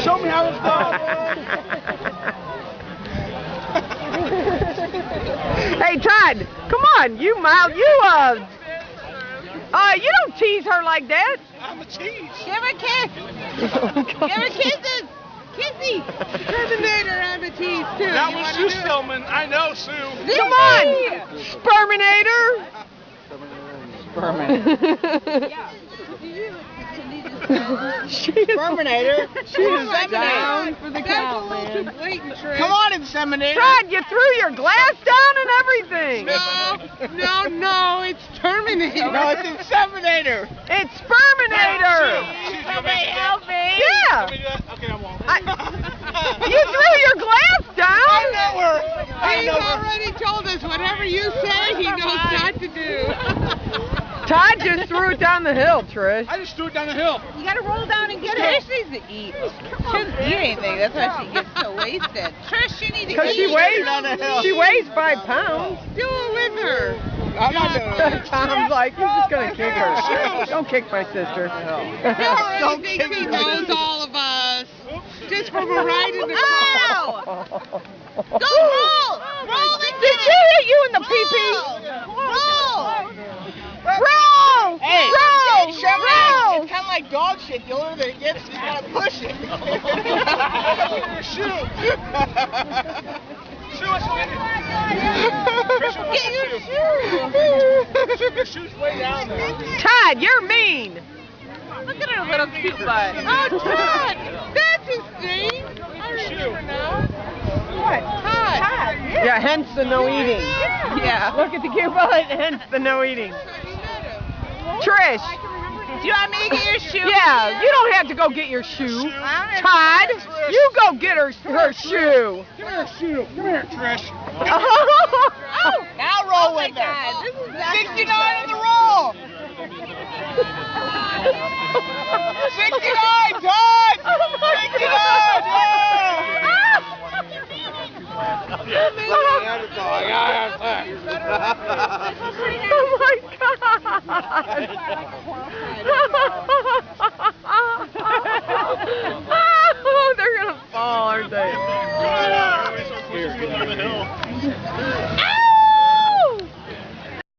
Show me how it's done. Hey, Todd, come on, you don't tease her like that. I'm a cheese. Give her a kiss. Give her kisses. Kissy. Terminator, I'm a tease too. That was Sue Stillman. I know, Sue. Come on, Sperminator. Yeah. Terminator. She is down for the count, man. Come on, Inseminator. Todd, you threw your glass down and everything. No, it's Terminator. No, it's Inseminator. It's Sperminator. Somebody help me. Yeah. Okay, I won't. You threw your glass down. He's already told us whatever you say, he knows not to do. Todd just threw it down the hill, Trish. I just threw it down the hill. You gotta roll down and get it. Trish needs to eat. She doesn't eat anything. That's why she gets so wasted. Trish, you need to Because eat. she weighs 5 pounds. Do it with her. I'm not doing it. Tom's like, you're just going to kick her. Don't kick my sister. She already thinks he knows all of us. Just from a ride in the car. Go roll! Roll into Did she hit you in the pee-pee? Roll! Roll! Hey, Roll! It's Roll! kind of like dog shit. The older that it gets, you gotta push it. Shoot. Sue, what's going Get your shoe! Your shoe's way down there. Todd, you're mean. Look at her little cute butt. Oh, Todd! That's his name. I remember now. What? Todd. Yeah, hence the no eating. Yeah. Look at the cute butt, hence the no eating. Trish. Do you want me to get your shoe? Yeah, you don't have to go get your shoe. Todd, you go get her shoe. Come here, Sue. Come here, Trish. Oh! Now roll with her. God, this is 69 in the roll. 69, Todd. 69, Oh my God!